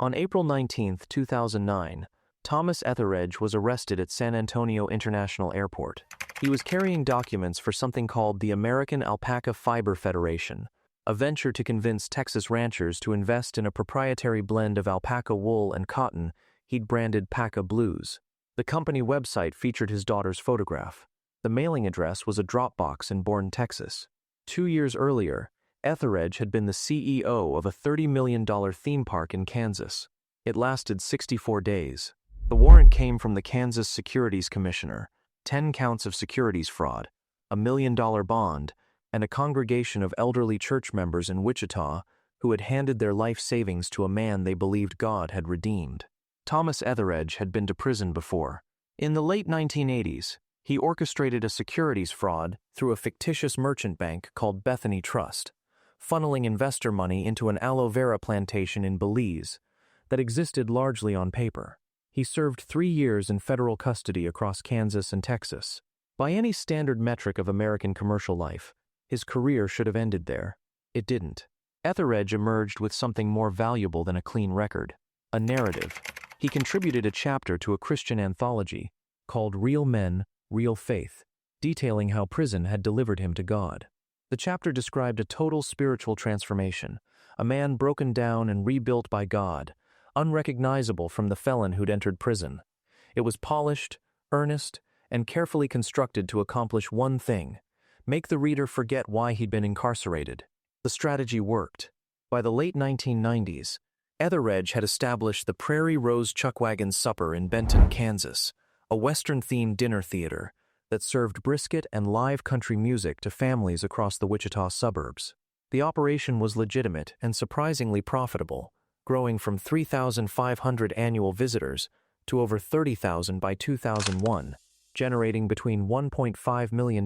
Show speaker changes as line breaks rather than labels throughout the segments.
On April 19, 2009, Thomas Etheredge was arrested at San Antonio International Airport. He was carrying documents for something called the American Alpaca Fiber Federation, a venture to convince Texas ranchers to invest in a proprietary blend of alpaca wool and cotton he'd branded Paca Blues. The company website featured his daughter's photograph. The mailing address was a drop box in Bourne, Texas. 2 years earlier, Etheredge had been the CEO of a $30 million theme park in Kansas. It lasted 64 days. The warrant came from the Kansas Securities Commissioner, 10 counts of securities fraud, a $1 million bond, and a congregation of elderly church members in Wichita who had handed their life savings to a man they believed God had redeemed. Thomas Etheredge had been to prison before. In the late 1980s, he orchestrated a securities fraud through a fictitious merchant bank called Bethany Trust, funneling investor money into an aloe vera plantation in Belize that existed largely on paper. He served 3 years in federal custody across Kansas and Texas. By any standard metric of American commercial life, his career should have ended there. It didn't. Etheredge emerged with something more valuable than a clean record: a narrative. He contributed a chapter to a Christian anthology called Real Men, Real Faith, detailing how prison had delivered him to God. The chapter described a total spiritual transformation, a man broken down and rebuilt by God, unrecognizable from the felon who'd entered prison. It was polished, earnest, and carefully constructed to accomplish one thing: make the reader forget why he'd been incarcerated. The strategy worked. By the late 1990s, Etheredge had established the Prairie Rose Chuckwagon Supper in Benton, Kansas, a Western-themed dinner theater that served brisket and live country music to families across the Wichita suburbs. The operation was legitimate and surprisingly profitable, growing from 3,500 annual visitors to over 30,000 by 2001, generating between $1.5 million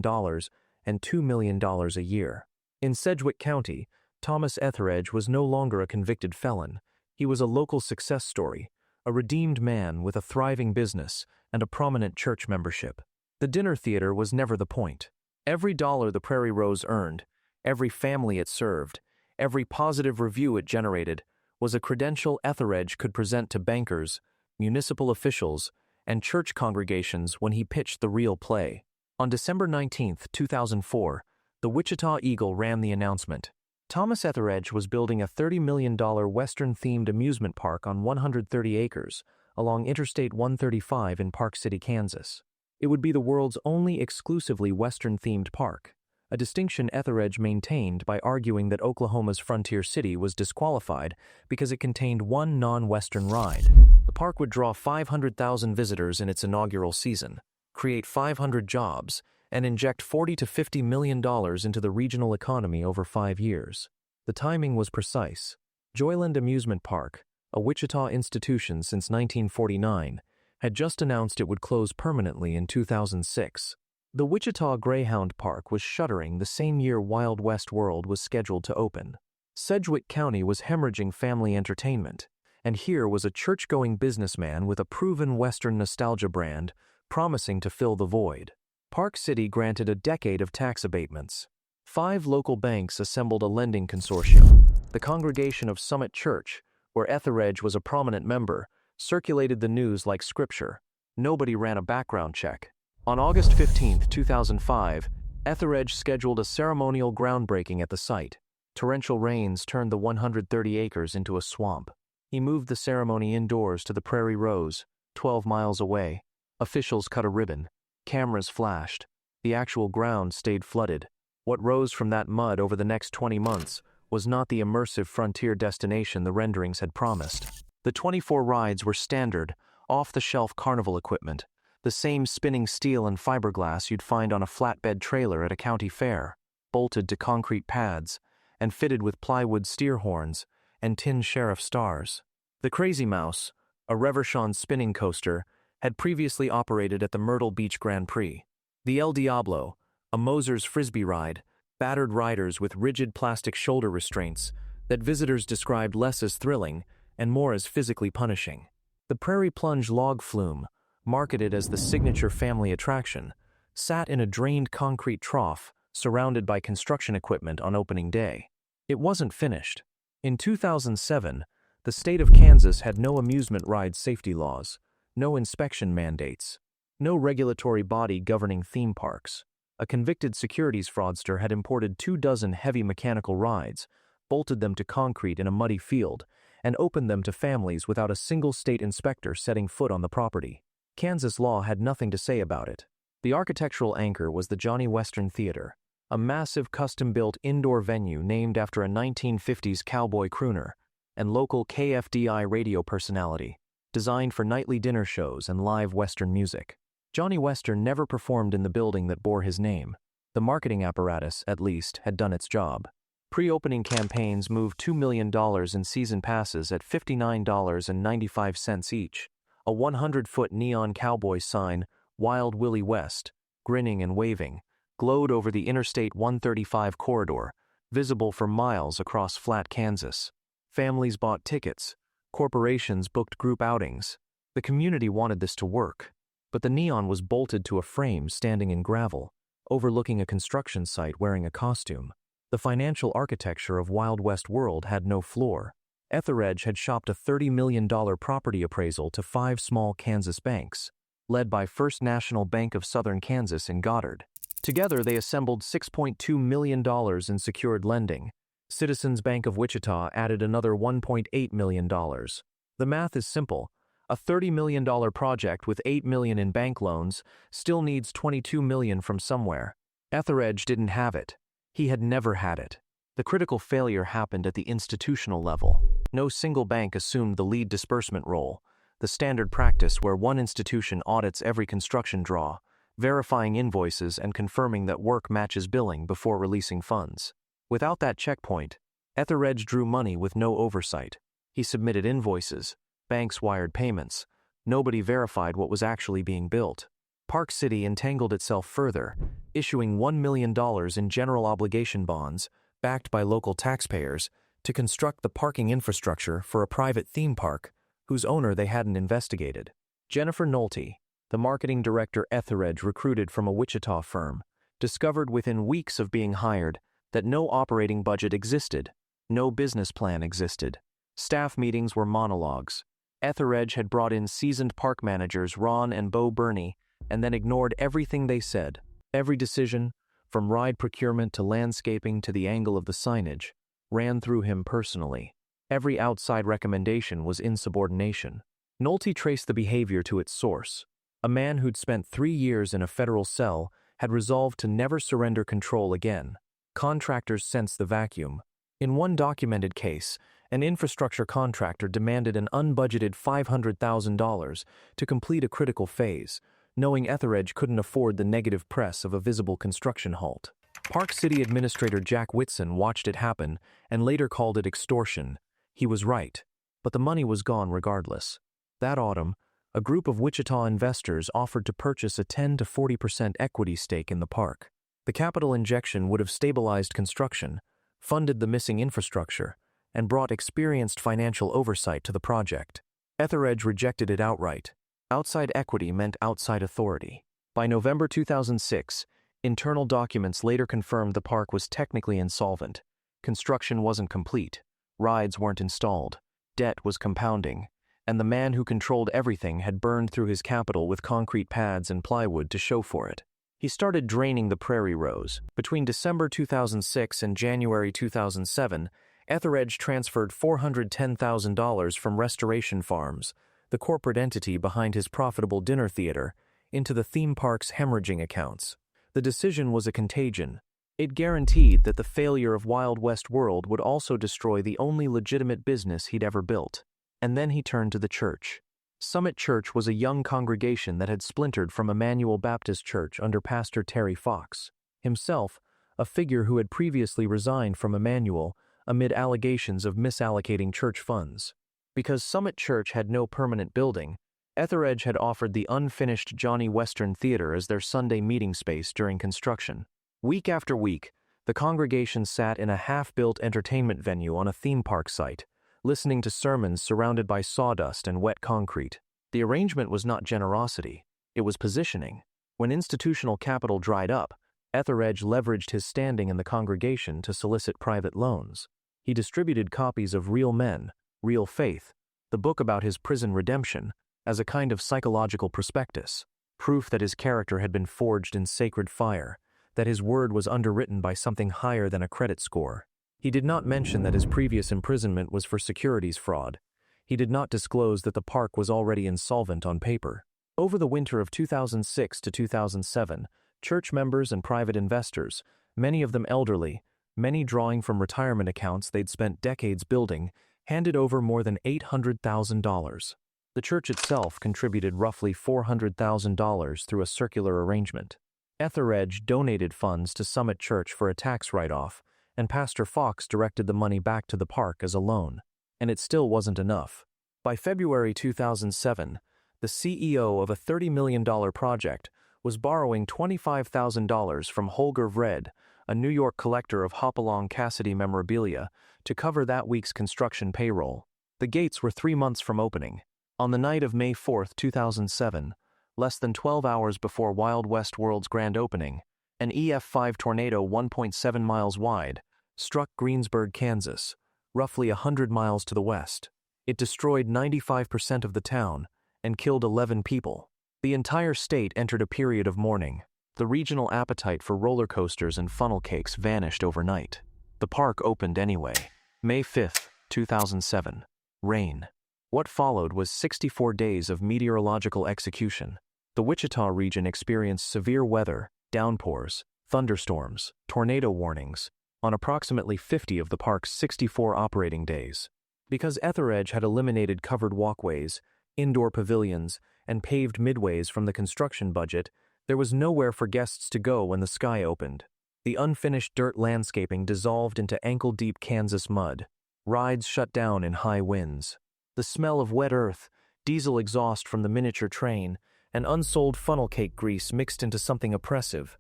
and $2 million a year. In Sedgwick County, Thomas Etheredge was no longer a convicted felon. He was a local success story, a redeemed man with a thriving business and a prominent church membership. The dinner theater was never the point. Every dollar the Prairie Rose earned, every family it served, every positive review it generated, was a credential Etheredge could present to bankers, municipal officials, and church congregations when he pitched the real play. On December 19, 2004, the Wichita Eagle ran the announcement. Thomas Etheredge was building a $30 million Western-themed amusement park on 130 acres along Interstate 135 in Park City, Kansas. It would be the world's only exclusively Western-themed park, a distinction Etheredge maintained by arguing that Oklahoma's Frontier City was disqualified because it contained one non-Western ride. The park would draw 500,000 visitors in its inaugural season, create 500 jobs, and inject $40 to $50 million into the regional economy over 5 years. The timing was precise. Joyland Amusement Park, a Wichita institution since 1949, had just announced it would close permanently in 2006. The Wichita Greyhound Park was shuttering the same year Wild West World was scheduled to open. Sedgwick County was hemorrhaging family entertainment, and here was a church-going businessman with a proven Western nostalgia brand promising to fill the void. Park City granted a decade of tax abatements. 5 local banks assembled a lending consortium. The Congregation of Summit Church, where Etheredge was a prominent member, circulated the news like scripture. Nobody ran a background check. On August 15, 2005, Etheredge scheduled a ceremonial groundbreaking at the site. Torrential rains turned the 130 acres into a swamp. He moved the ceremony indoors to the Prairie Rose, 12 miles away. Officials cut a ribbon. Cameras flashed. The actual ground stayed flooded. What rose from that mud over the next 20 months was not the immersive frontier destination the renderings had promised. The 24 rides were standard, off-the-shelf carnival equipment, the same spinning steel and fiberglass you'd find on a flatbed trailer at a county fair, bolted to concrete pads, and fitted with plywood steer horns and tin sheriff stars. The Crazy Mouse, a Reverchon spinning coaster, had previously operated at the Myrtle Beach Grand Prix. The El Diablo, a Moser's frisbee ride, battered riders with rigid plastic shoulder restraints that visitors described less as thrilling and more as physically punishing. The Prairie Plunge log flume, marketed as the signature family attraction, sat in a drained concrete trough surrounded by construction equipment on opening day. It wasn't finished. In 2007, The state of Kansas had no amusement ride safety laws, no inspection mandates, no regulatory body governing theme parks. A convicted securities fraudster had imported 24 heavy mechanical rides, bolted them to concrete in a muddy field, and opened them to families without a single state inspector setting foot on the property. Kansas law had nothing to say about it. The architectural anchor was the Johnny Western Theater, a massive custom-built indoor venue named after a 1950s cowboy crooner and local KFDI radio personality, designed for nightly dinner shows and live Western music. Johnny Western never performed in the building that bore his name. The marketing apparatus, at least, had done its job. Pre-opening campaigns moved $2 million in season passes at $59.95 each. A 100-foot neon cowboy sign, Wild Willie West, grinning and waving, glowed over the Interstate 135 corridor, visible for miles across flat Kansas. Families bought tickets. Corporations booked group outings. The community wanted this to work. But the neon was bolted to a frame standing in gravel, overlooking a construction site wearing a costume. The financial architecture of Wild West World had no floor. Etheredge had shopped a $30 million property appraisal to 5 small Kansas banks, led by First National Bank of Southern Kansas in Goddard. Together, they assembled $6.2 million in secured lending. Citizens Bank of Wichita added another $1.8 million. The math is simple. A $30 million project with $8 million in bank loans still needs $22 million from somewhere. Etheredge didn't have it. He had never had it. The critical failure happened at the institutional level. No single bank assumed the lead disbursement role, the standard practice where one institution audits every construction draw, verifying invoices and confirming that work matches billing before releasing funds. Without that checkpoint, Etheredge drew money with no oversight. He submitted invoices. Banks wired payments. Nobody verified what was actually being built. Park City entangled itself further, issuing $1 million in general obligation bonds, backed by local taxpayers, to construct the parking infrastructure for a private theme park, whose owner they hadn't investigated. Jennifer Nolte, the marketing director Etheredge recruited from a Wichita firm, discovered within weeks of being hired that no operating budget existed, no business plan existed. Staff meetings were monologues. Etheredge had brought in seasoned park managers Ron and Bo Burney and then ignored everything they said. Every decision, from ride procurement to landscaping to the angle of the signage, ran through him personally. Every outside recommendation was insubordination. Nolte traced the behavior to its source. A man who'd spent 3 years in a federal cell had resolved to never surrender control again. Contractors sensed the vacuum. In one documented case, an infrastructure contractor demanded an unbudgeted $500,000 to complete a critical phase, knowing Etheredge couldn't afford the negative press of a visible construction halt. Park City Administrator Jack Whitson watched it happen and later called it extortion. He was right, but the money was gone regardless. That autumn, a group of Wichita investors offered to purchase a 10 to 40% equity stake in the park. The capital injection would have stabilized construction, funded the missing infrastructure, and brought experienced financial oversight to the project. Etheredge rejected it outright. Outside equity meant outside authority. By November 2006, internal documents later confirmed the park was technically insolvent. Construction wasn't complete. Rides weren't installed. Debt was compounding. And the man who controlled everything had burned through his capital with concrete pads and plywood to show for it. He started draining the prairie rows. Between December 2006 and January 2007, Etheredge transferred $410,000 from Restoration Farms, the corporate entity behind his profitable dinner theater, into the theme park's hemorrhaging accounts. The decision was a contagion. It guaranteed that the failure of Wild West World would also destroy the only legitimate business he'd ever built. And then he turned to the church. Summit Church was a young congregation that had splintered from Emmanuel Baptist Church under Pastor Terry Fox, himself a figure who had previously resigned from Emmanuel amid allegations of misallocating church funds. Because Summit Church had no permanent building, Etheredge had offered the unfinished Johnny Western Theater as their Sunday meeting space during construction. Week after week, the congregation sat in a half-built entertainment venue on a theme park site, listening to sermons surrounded by sawdust and wet concrete. The arrangement was not generosity, it was positioning. When institutional capital dried up, Etheredge leveraged his standing in the congregation to solicit private loans. He distributed copies of Real Men, Real Faith, the book about his prison redemption, as a kind of psychological prospectus, proof that his character had been forged in sacred fire, that his word was underwritten by something higher than a credit score. He did not mention that his previous imprisonment was for securities fraud. He did not disclose that the park was already insolvent on paper. Over the winter of 2006 to 2007, church members and private investors, many of them elderly, many drawing from retirement accounts they'd spent decades building, handed over more than $800,000. The church itself contributed roughly $400,000 through a circular arrangement. Etheredge donated funds to Summit Church for a tax write-off, and Pastor Fox directed the money back to the park as a loan. And it still wasn't enough. By February 2007, the CEO of a $30 million project was borrowing $25,000 from Holger Vred, a New York collector of Hopalong Cassidy memorabilia, to cover that week's construction payroll. The gates were 3 months from opening. On the night of May 4, 2007, less than 12 hours before Wild West World's grand opening, an EF5 tornado 1.7 miles wide struck Greensburg, Kansas, roughly 100 miles to the west. It destroyed 95% of the town and killed 11 people. The entire state entered a period of mourning. The regional appetite for roller coasters and funnel cakes vanished overnight. The park opened anyway. May 5, 2007. Rain. What followed was 64 days of meteorological execution. The Wichita region experienced severe weather, downpours, thunderstorms, tornado warnings, on approximately 50 of the park's 64 operating days. Because Etheredge had eliminated covered walkways, indoor pavilions, and paved midways from the construction budget, there was nowhere for guests to go when the sky opened. The unfinished dirt landscaping dissolved into ankle-deep Kansas mud. Rides shut down in high winds. The smell of wet earth, diesel exhaust from the miniature train, and unsold funnel cake grease mixed into something oppressive.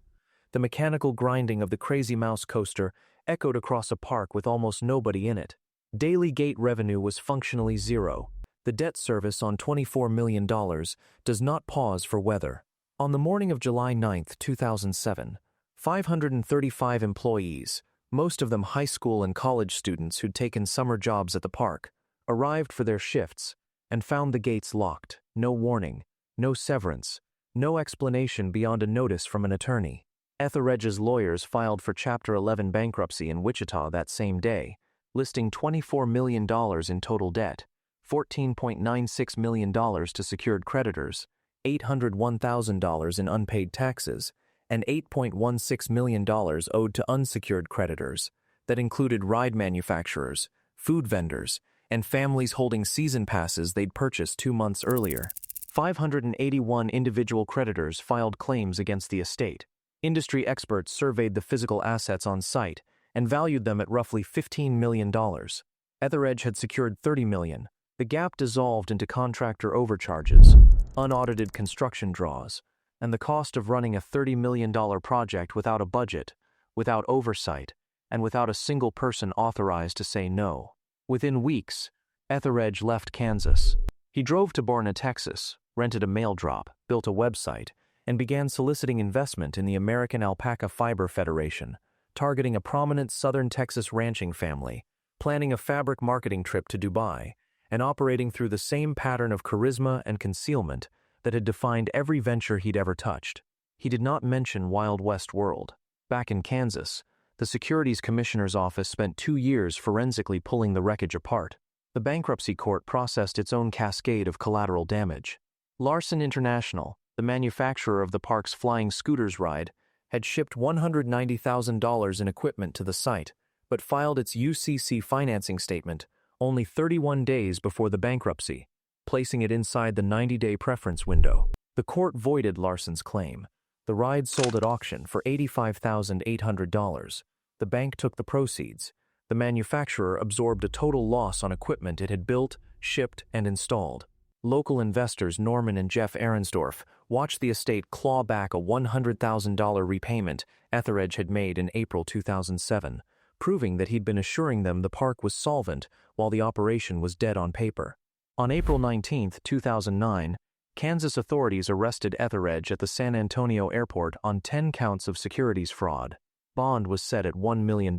The mechanical grinding of the Crazy Mouse coaster echoed across a park with almost nobody in it. Daily gate revenue was functionally zero. The debt service on $24 million does not pause for weather. On the morning of July 9, 2007, 535 employees, most of them high school and college students who'd taken summer jobs at the park, arrived for their shifts and found the gates locked. No warning, no severance, no explanation beyond a notice from an attorney. Etheredge's lawyers filed for Chapter 11 bankruptcy in Wichita that same day, listing $24 million in total debt, $14.96 million to secured creditors, $801,000 in unpaid taxes, and $8.16 million owed to unsecured creditors that included ride manufacturers, food vendors, and families holding season passes they'd purchased 2 months earlier. 581 individual creditors filed claims against the estate. Industry experts surveyed the physical assets on site and valued them at roughly $15 million. Etheredge had secured $30 million. The gap dissolved into contractor overcharges, unaudited construction draws, and the cost of running a $30 million project without a budget, without oversight, and without a single person authorized to say no. Within weeks, Etheredge left Kansas. He drove to Borna, Texas, rented a mail drop, built a website, and began soliciting investment in the American Alpaca Fiber Federation, targeting a prominent southern Texas ranching family, planning a fabric marketing trip to Dubai, and operating through the same pattern of charisma and concealment that had defined every venture he'd ever touched. He did not mention Wild West World. Back in Kansas, the Securities Commissioner's office spent 2 years forensically pulling the wreckage apart. The bankruptcy court processed its own cascade of collateral damage. Larson International, the manufacturer of the park's flying scooters ride, had shipped $190,000 in equipment to the site, but filed its UCC financing statement only 31 days before the bankruptcy, placing it inside the 90-day preference window. The court voided Larson's claim. The ride sold at auction for $85,800. The bank took the proceeds. The manufacturer absorbed a total loss on equipment it had built, shipped, and installed. Local investors Norman and Jeff Arensdorf watched the estate claw back a $100,000 repayment Etheredge had made in April 2007, proving that he'd been assuring them the park was solvent while the operation was dead on paper. On April 19, 2009, Kansas authorities arrested Etheredge at the San Antonio airport on 10 counts of securities fraud. Bond was set at $1 million.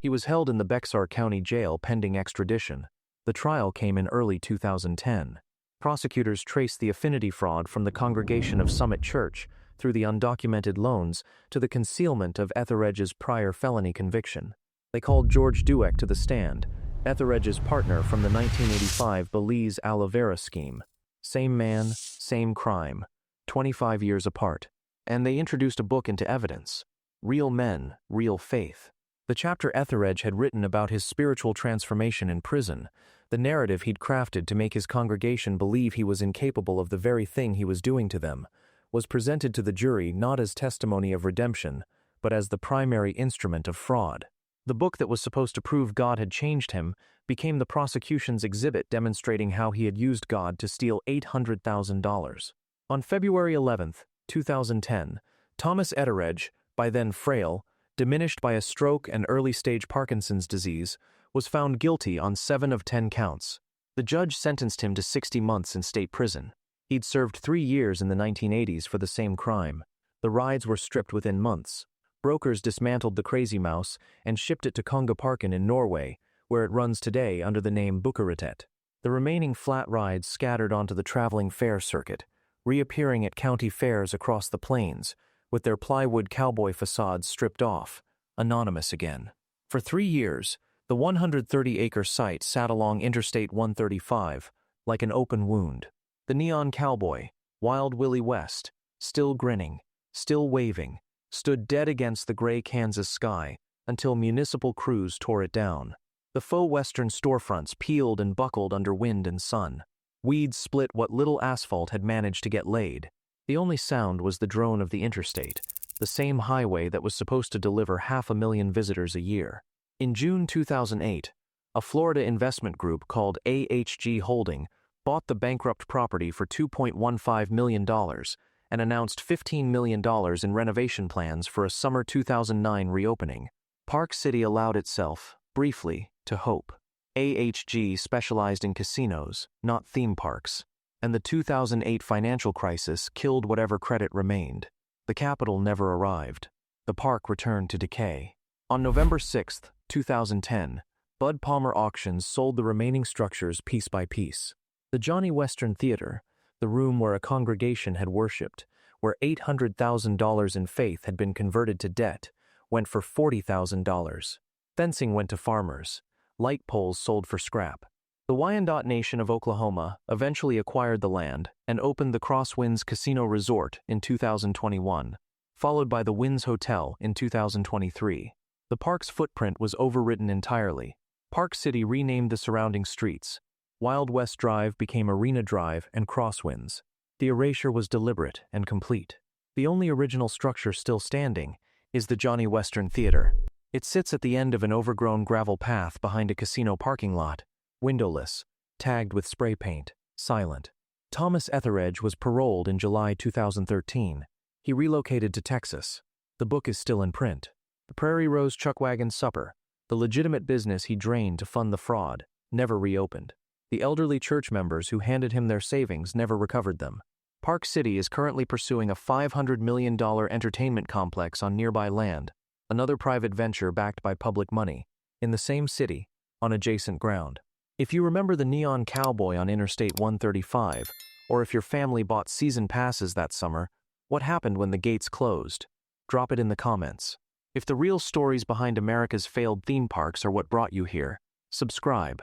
He was held in the Bexar County Jail pending extradition. The trial came in early 2010. Prosecutors traced the affinity fraud from the congregation of Summit Church through the undocumented loans to the concealment of Etheredge's prior felony conviction. They called George Dueck to the stand, Etheredge's partner from the 1985 Belize aloe vera scheme. Same man, same crime, 25 years apart. And they introduced a book into evidence. Real Men, Real Faith. The chapter Etheredge had written about his spiritual transformation in prison, the narrative he'd crafted to make his congregation believe he was incapable of the very thing he was doing to them, was presented to the jury not as testimony of redemption, but as the primary instrument of fraud. The book that was supposed to prove God had changed him became the prosecution's exhibit demonstrating how he had used God to steal $800,000. On February 11, 2010, Thomas Etheredge, by then frail, diminished by a stroke and early-stage Parkinson's disease, was found guilty on 7 of 10 counts. The judge sentenced him to 60 months in state prison. He'd served 3 years in the 1980s for the same crime. The rides were stripped within months. Brokers dismantled the Crazy Mouse and shipped it to Kongeparken in Norway, where it runs today under the name Buckeretet. The remaining flat rides scattered onto the traveling fair circuit, reappearing at county fairs across the plains, with their plywood cowboy facades stripped off, anonymous again. For 3 years, the 130-acre site sat along Interstate 135, like an open wound. The neon cowboy, Wild Willie West, still grinning, still waving, stood dead against the gray Kansas sky until municipal crews tore it down. The faux western storefronts peeled and buckled under wind and sun. Weeds split what little asphalt had managed to get laid. The only sound was the drone of the interstate, the same highway that was supposed to deliver 500,000 visitors a year. In June 2008, a Florida investment group called AHG Holding bought the bankrupt property for $2.15 million and announced $15 million in renovation plans for a summer 2009 reopening. Park City allowed itself, briefly, to hope. AHG specialized in casinos, not theme parks, and the 2008 financial crisis killed whatever credit remained. The capital never arrived. The park returned to decay. On November 6, 2010, Bud Palmer Auctions sold the remaining structures piece by piece. The Johnny Western Theater, the room where a congregation had worshipped, where $800,000 in faith had been converted to debt, went for $40,000. Fencing went to farmers. Light poles sold for scrap. The Wyandotte Nation of Oklahoma eventually acquired the land and opened the Crosswinds Casino Resort in 2021, followed by the Winds Hotel in 2023. The park's footprint was overwritten entirely. Park City renamed the surrounding streets. Wild West Drive became Arena Drive and Crosswinds. The erasure was deliberate and complete. The only original structure still standing is the Johnny Western Theater. It sits at the end of an overgrown gravel path behind a casino parking lot, windowless, tagged with spray paint, silent. Thomas Etheredge was paroled in July 2013. He relocated to Texas. The book is still in print. The Prairie Rose Chuckwagon Supper, the legitimate business he drained to fund the fraud, never reopened. The elderly church members who handed him their savings never recovered them. Park City is currently pursuing a $500 million entertainment complex on nearby land, another private venture backed by public money, in the same city, on adjacent ground. If you remember the neon cowboy on Interstate 135, or if your family bought season passes that summer, what happened when the gates closed? Drop it in the comments. If the real stories behind America's failed theme parks are what brought you here, subscribe.